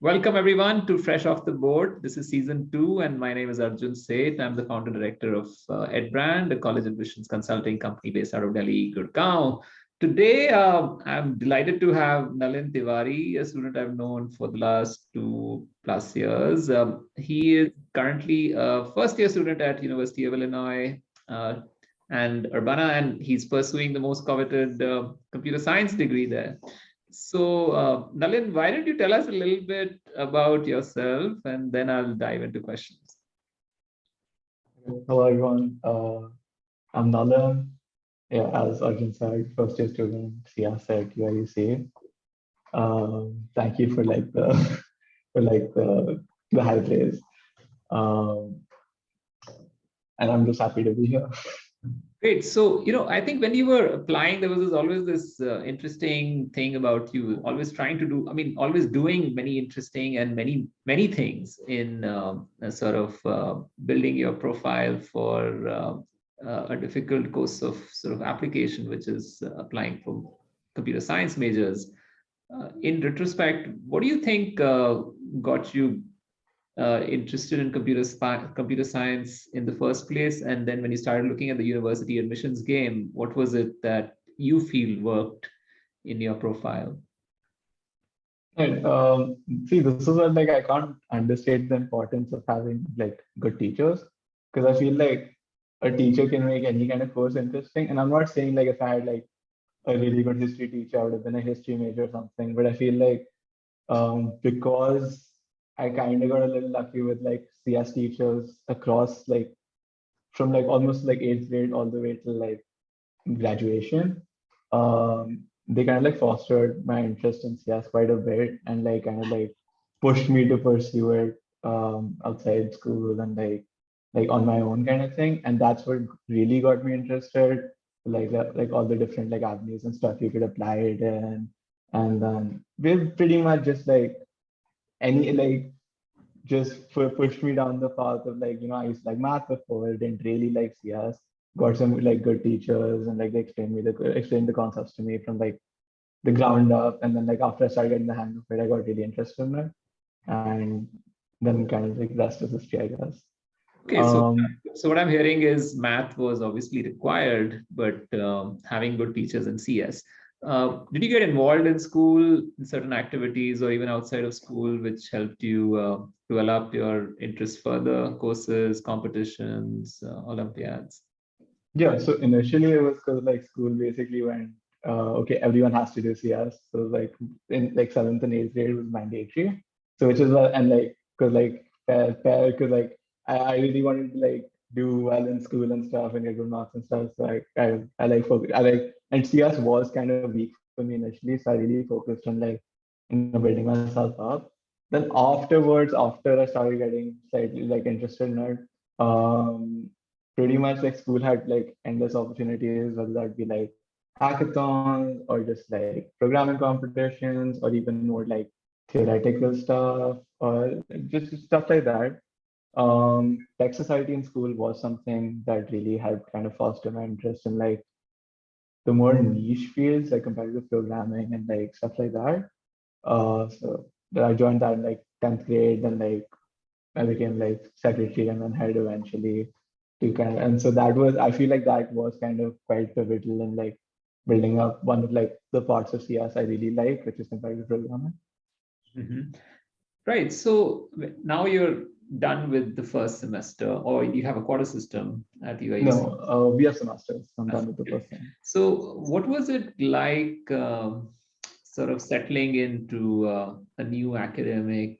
Welcome everyone to Fresh Off the Board. This is season 2, and my name is Arjun Seth. I'm the founder director of EdBrand, a college admissions consulting company based out of Delhi, Gurgaon. Today, I'm delighted to have Nalin Tiwari, a student I've known for the last 2+ years. He is currently a first-year student at University of Illinois and Urbana, and he's pursuing the most coveted computer science degree there. So, Nalin, why don't you tell us a little bit about yourself, and then I'll dive into questions. Hello, everyone. I'm Nalin. Yeah, as Arjun said, first year student, CS at UIUC. Thank you for the high praise. And I'm just happy to be here. Great. So, I think when you were applying, there was always this interesting thing about you always trying to do, always doing many interesting and many things in sort of building your profile for a difficult course of sort of application, which is applying for computer science majors. In retrospect, what do you think got you interested in computer science in the first place? And then when you started looking at the university admissions game, what was it that you feel worked in your profile? And see, this is what I can't understate the importance of having good teachers, because I feel like a teacher can make any kind of course interesting. And I'm not saying if I had a really good history teacher, I would have been a history major or something. But I feel like because I kind of got a little lucky with CS teachers across from almost 8th grade all the way to graduation. They kind of fostered my interest in CS quite a bit and pushed me to pursue it outside school and on my own kind of thing. And that's what really got me interested, like all the different avenues and stuff you could apply it in. And then we've pretty much just any just pushed me down the path of I used to like math before, didn't really like CS, got some good teachers and they explained the concepts to me from the ground up, and then after I started getting the hang of it, I got really interested in it, and then kind of rest is history, I guess. Okay, so what I'm hearing is math was obviously required, but having good teachers in CS. Did you get involved in school in certain activities or even outside of school, which helped you develop your interest further, courses, competitions, Olympiads? Yeah, so initially it was because school basically went, okay, everyone has to do CS. So in 7th and 8th grade was mandatory. So which is why, and because I really wanted to do well in school and stuff and get good marks and stuff. So and CS was kind of weak for me initially. So I really focused on building myself up. Then afterwards, after I started getting slightly interested in it, pretty much school had endless opportunities, whether that be hackathons or just programming competitions or even more theoretical stuff or just stuff like that. Tech society in school was something that really helped kind of foster my interest in the more niche fields like competitive programming and stuff like that. So I joined that in 10th grade, then I became secretary and then head eventually to kind of, and so that was, I feel that was kind of quite pivotal in building up one of the parts of CS I really like, which is competitive programming. Mm-hmm. Right. So now you're done with the first semester, or you have a quarter system at UIUC? No, we have semesters. I'm done with the first one. So what was it like sort of settling into a new academic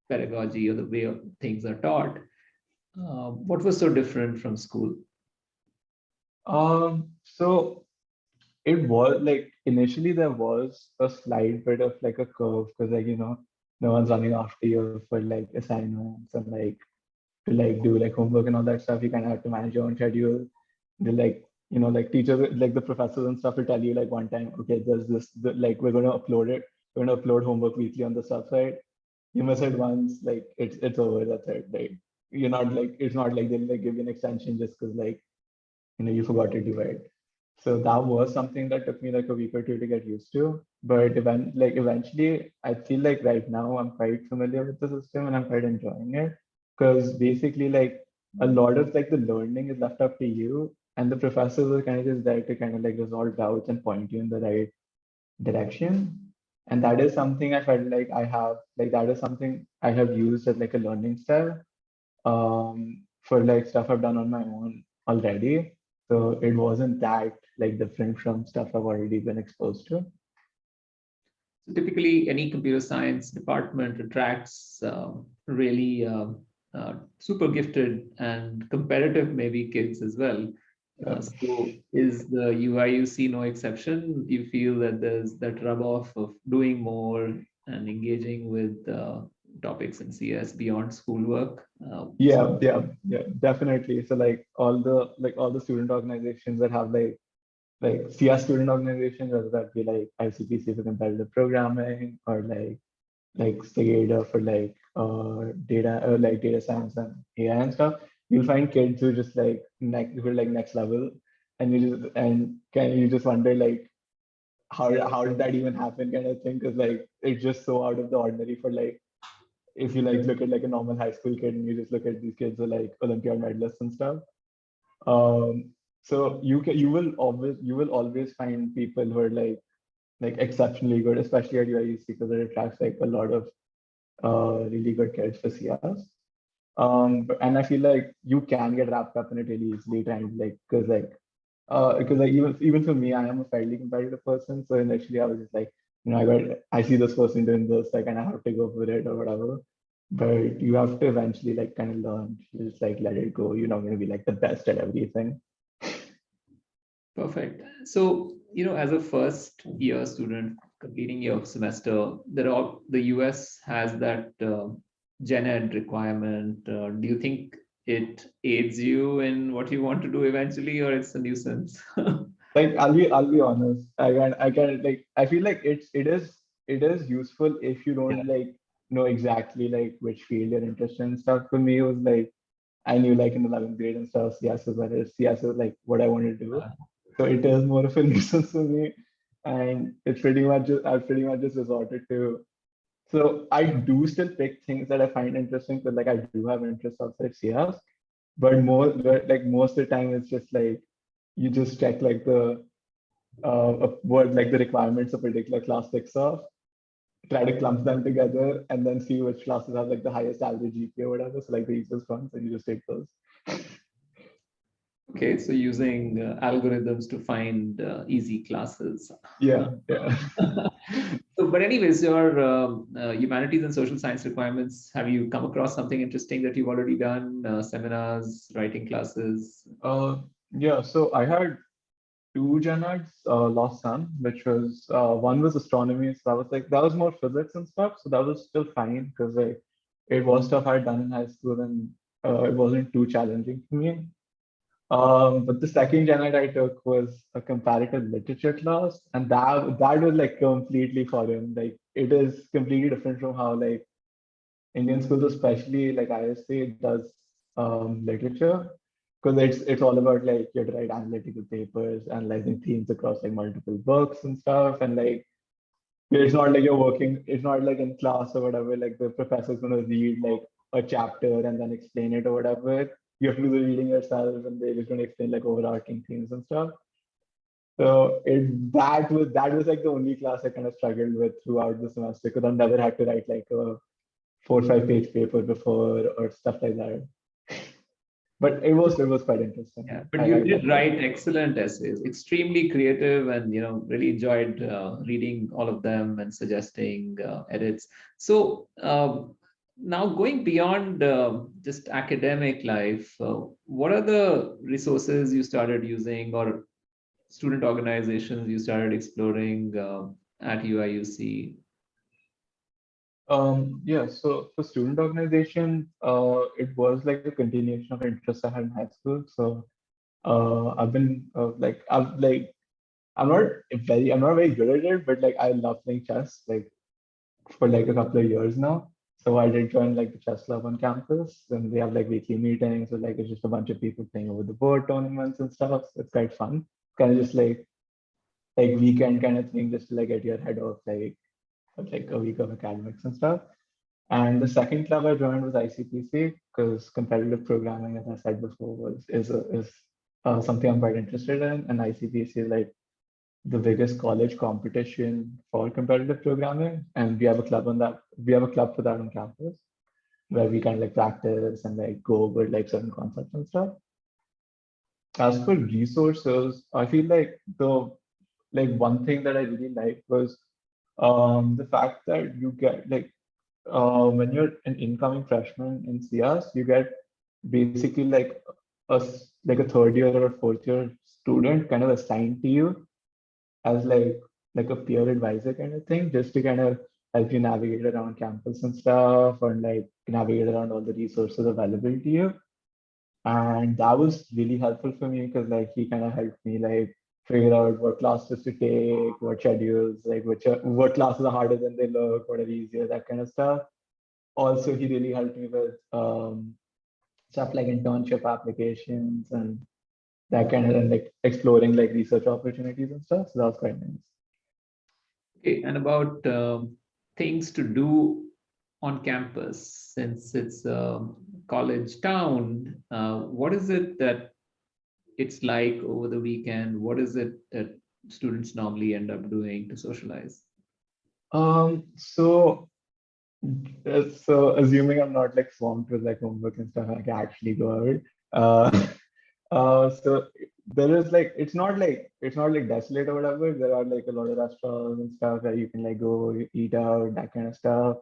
pedagogy or the way things are taught? What was so different from school? So it was initially there was a slight bit of a curve because no one's running after you for assignments and to do homework and all that stuff. You kind of have to manage your own schedule. The teachers, the professors and stuff will tell you one time, okay, there's this, we're going to upload it. We're going to upload homework weekly on the website. You miss it once, it's over. That's it. You're not it's not they'll give you an extension just because you forgot to do it. So that was something that took me like a week or two to get used to. But eventually, I feel like right now I'm quite familiar with the system and I'm quite enjoying it. Because basically, like a lot of like the learning is left up to you, and the professors are kind of just there to kind of like resolve doubts and point you in the right direction. And that is something I felt like that is something I have used as like a learning style for like stuff I've done on my own already. So it wasn't that like different from stuff I've already been exposed to. So typically, any computer science department attracts really super gifted and competitive, maybe kids as well. So is the UIUC no exception? You feel that there's that rub off of doing more and engaging with topics in CS beyond schoolwork? Yeah, definitely. So like all the student organizations that have like CS student organizations, whether that be like ICPC for competitive programming or like SAGADA for like data science and AI and stuff, you'll find kids who just who are like next level, and you just wonder like how did that even happen kind of thing, because like it's just so out of the ordinary for like if you like look at like a normal high school kid and you just look at these kids who are like Olympiad medalists and stuff. Um, so you will always find people who are like exceptionally good, especially at UIUC, because it attracts like a lot of really good kids for CS. And I feel like you can get wrapped up in it really easily, trying to like because like even for me, I am a fairly competitive person. So initially, I was just like, I see this person doing this, like, and I have to go for it or whatever. But you have to eventually like kind of learn, to just like let it go. You're not going to be like the best at everything. Perfect. So, as a first year student completing your semester, the US has that gen ed requirement. Do you think it aids you in what you want to do eventually, or it's a nuisance? Like I'll be honest. I can like I feel like it is useful if you don't like know exactly like which field you're interested in and stuff. For me, it was like I knew like in 11th grade and stuff, CS was like what I wanted to do. So it is more of a nuisance for me. And it's pretty much just I've pretty much just resorted to. So I do still pick things that I find interesting, because like I do have interest outside CS, but most of the time it's just like you just check like the what like the requirements a particular class ticks off, try to clump them together, and then see which classes have like the highest average GPA or whatever. So like the easiest ones, and you just take those. Okay, so using algorithms to find easy classes. Yeah. So, but anyways, your humanities and social science requirements, have you come across something interesting that you've already done? Seminars, writing classes? uh, yeah. So I had two gen eds last sem, which was one was astronomy. So that was more physics and stuff. So that was still fine, because like it was stuff I had done in high school, and it wasn't too challenging for me. But the second gen ed I took was a comparative literature class, and that was like completely foreign. Like it is completely different from how like Indian schools, especially like ISC, does literature, because it's all about like you have to write analytical papers, analyzing themes across like multiple books and stuff, and like it's not like it's not like in class or whatever, like the professor's gonna read like a chapter and then explain it or whatever. You have to do the reading yourself, and they're just gonna explain like overarching themes and stuff. So that was like the only class I kind of struggled with throughout the semester, because I've never had to write like a 4 or 5 page paper before or stuff like that. But it was quite interesting. Yeah, but I you did liked it. write excellent essays, extremely creative, and really enjoyed reading all of them and suggesting edits. So now going beyond just academic life, what are the resources you started using or student organizations you started exploring at UIUC? Yeah, so for student organization, it was like a continuation of interest I had in high school. So I've been I'm not very good at it, but like I love playing chess like for like a couple of years now. So I did join like the chess club on campus, and they have like weekly meetings. So like it's just a bunch of people playing over the board tournaments and stuff. So it's quite fun. kind of just like weekend kind of thing, just to like get your head off like a week of academics and stuff. And the second club I joined was ICPC because competitive programming, as I said before, is something I'm quite interested in. And ICPC is like the biggest college competition for competitive programming, and we have a club on that. We have a club for that on campus where we kind of like practice and like go over like certain concepts and stuff. As for resources, I feel like the like one thing that I really liked was the fact that you get like when you're an incoming freshman in CS, you get basically like like a third year or a fourth year student kind of assigned to you as like a peer advisor kind of thing, just to kind of help you navigate around campus and stuff, or like navigate around all the resources available to you. And that was really helpful for me because like he kind of helped me like figure out what classes to take, what schedules, like what classes are harder than they look, what are easier, that kind of stuff. Also, he really helped me with stuff like internship applications and that kind of, and like exploring like research opportunities and stuff. So that was quite nice. Okay, and about things to do on campus, since it's a college town, what is it that it's like over the weekend? What is it that students normally end up doing to socialize? So so assuming I'm not like swamped with like homework and stuff, I can actually go out. So there is like it's not like desolate or whatever. There are like a lot of restaurants and stuff that you can like go eat out, that kind of stuff.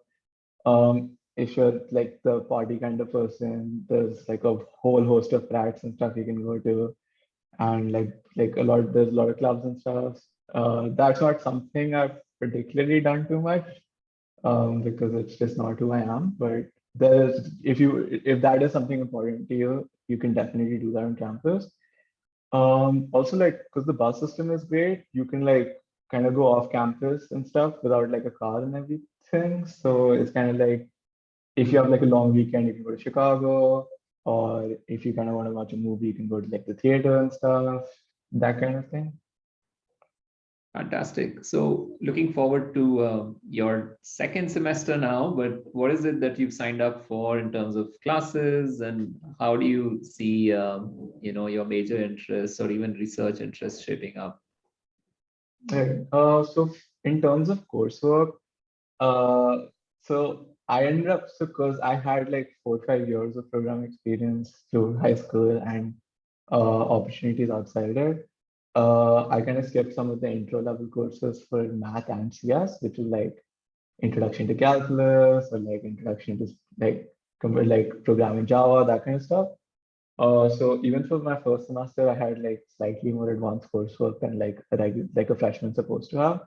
If you're like the party kind of person, there's like a whole host of tracks and stuff you can go to, and there's a lot of clubs and stuff. That's not something I've particularly done too much, because it's just not who I am. But there's if that is something important to you, you can definitely do that on campus. Also like because the bus system is great, you can like kind of go off campus and stuff without like a car and everything. So it's kind of like if you have like a long weekend, you can go to Chicago, or if you kind of want to watch a movie, you can go to like the theater and stuff, that kind of thing. Fantastic. So looking forward to your second semester now, but what is it that you've signed up for in terms of classes, and how do you see, your major interests or even research interests shaping up? Right. So in terms of coursework, so I ended up so because I had like 4 or 5 years of program experience through high school and opportunities outside it. I kind of skipped some of the intro level courses for math and CS, which is like introduction to calculus or like introduction to like programming Java, that kind of stuff. So even for my first semester, I had like slightly more advanced coursework than like a freshman supposed to have.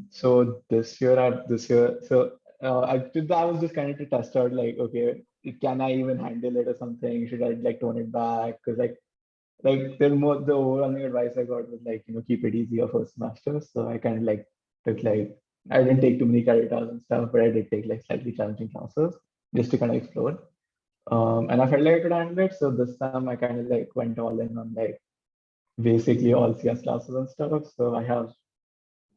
So this year, so I was just kind of to test out like, okay, can I even handle it or something? Should I like tone it back? Because the overwhelming advice I got was like, keep it easy your first semester. So I kind of like took like I didn't take too many credit hours and stuff, but I did take like slightly challenging classes just to kind of explore. And I felt like I could handle it. So this time I kind of like went all in on like basically all CS classes and stuff. So I have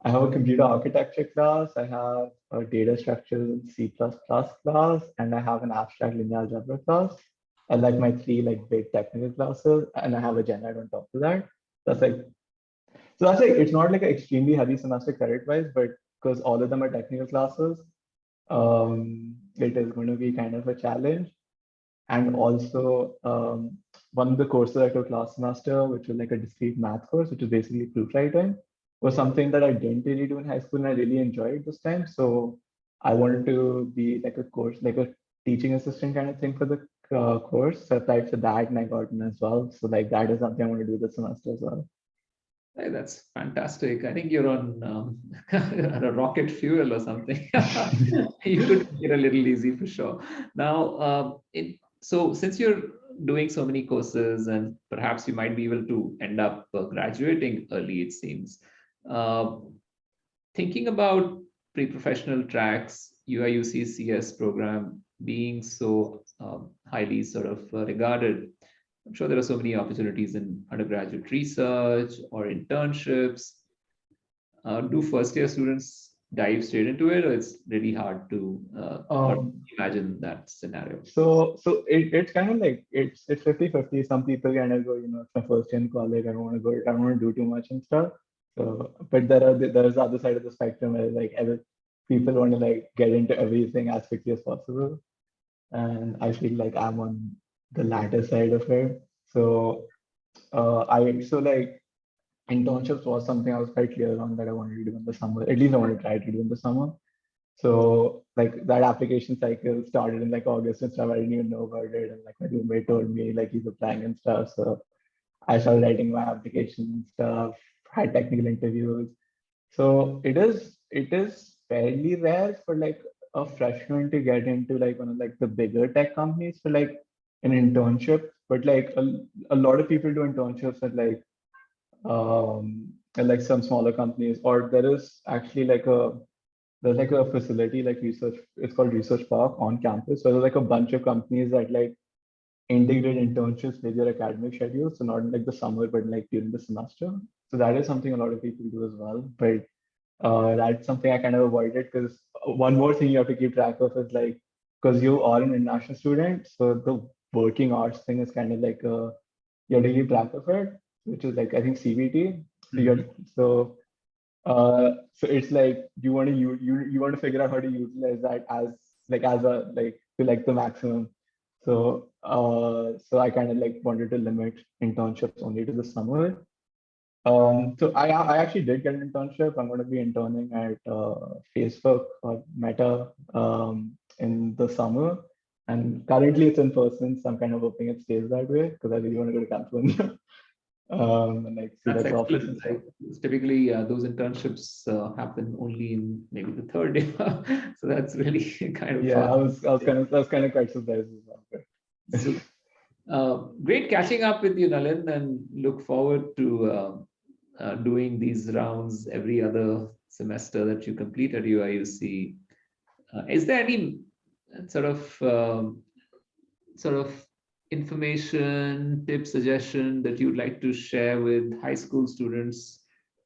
a computer architecture class, I have a data structures in C++ class, and I have an abstract linear algebra class. I like my three like big technical classes, and I have a gen ed on top of that. That's like that's like it's not like an extremely heavy semester credit wise, but because all of them are technical classes, it is going to be kind of a challenge. And also, one of the courses I took last semester, which was like a discrete math course, which is basically proofwriting, was something that I didn't really do in high school and I really enjoyed this time. So I wanted to be like a course, like a teaching assistant kind of thing for the course. So I applied for that and I got in as well. So like that is something I want to do this semester as well. Hey, that's fantastic. I think you're on a rocket fuel or something. You could make it a little easy for sure. Now, so since you're doing so many courses, and perhaps you might be able to end up graduating early, it seems. Uh, Thinking about pre-professional tracks, UIUC CS program being so highly sort of regarded, I'm sure there are so many opportunities in undergraduate research or internships. Do first year students dive straight into it, or it's really hard to or imagine that scenario? So it's kind of like it's 50-50. Some people kind of go, it's my first year in college, I don't want to go, I don't want to do too much and stuff. So, but there's the other side of the spectrum where like people want to like get into everything as quickly as possible. And I feel like I'm on the latter side of it. So like internships was something I was quite clear on that I wanted to do in the summer. At least I want to try to do in the summer. So like that application cycle started in like August and stuff. I didn't even know about it. And like my roommate told me like he's applying and stuff. So I started writing my application and stuff, had technical interviews. So it is fairly rare for like a freshman to get into like one of like the bigger tech companies for like an internship. But like a lot of people do internships at like some smaller companies, or there is actually like there's like a facility like research, it's called Research Park on campus. So there's like a bunch of companies that like integrate internships with your academic schedule. So not in like the summer, but like during the semester. So that is something a lot of people do as well. But that's something I kind of avoided because one more thing you have to keep track of is like, because you are an international student, so the working hours thing is kind of like you have to keep track of it, which is like I think CBT. So so it's like you want to figure out how to utilize that as a like to like the maximum. So I kind of like wanted to limit internships only to the summer. So I actually did get an internship. I'm going to be interning at Facebook or Meta in the summer, and currently it's in person. So I'm kind of hoping it stays that way because I really want to go to California and like see That's like the office and excellent. stuff. Typically, those internships happen only in maybe the third day. So that's really kind of Yeah, fun. I was kind of quite surprised as well. So, great catching up with you, Nalin, and look forward to doing these rounds every other semester that you complete at UIUC. Is there any sort of sort of information, tip, suggestion that you'd like to share with high school students,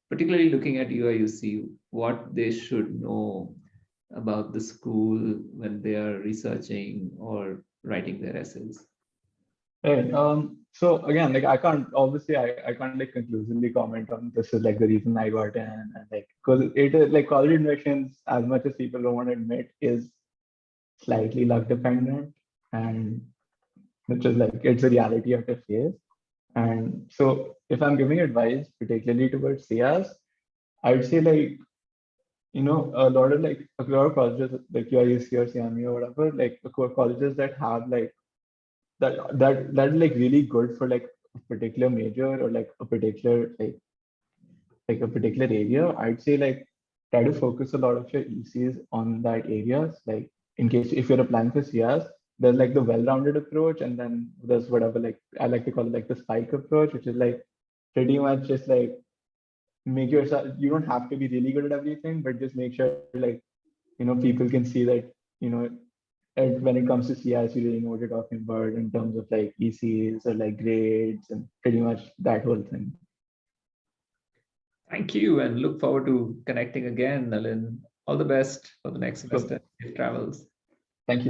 particularly looking at UIUC, what they should know about the school when they are researching or writing their essays? Right. So again, like I can't like conclusively comment on this is like the reason I got in and like because it is like college admissions, as much as people don't want to admit, is slightly luck dependent, and which is like it's a reality you have to face. And so if I'm giving advice, particularly towards CS, I'd say like, a lot of colleges like UIUC or CMU or whatever, like colleges that have like that like really good for like a particular major or like a particular like a particular area. I'd say like try to focus a lot of your ECs on that areas. Like in case if you're applying for CS, there's like the well-rounded approach, and then there's whatever like I like to call it like the spike approach, which is like pretty much just like make yourself, you don't have to be really good at everything, but just make sure like people can see that you know and when it comes to CS, you really know what you're talking about in terms of like ECs or like grades and pretty much that whole thing. Thank you, and look forward to connecting again, Nalin. All the best for the next So semester. Safe travels. thank you.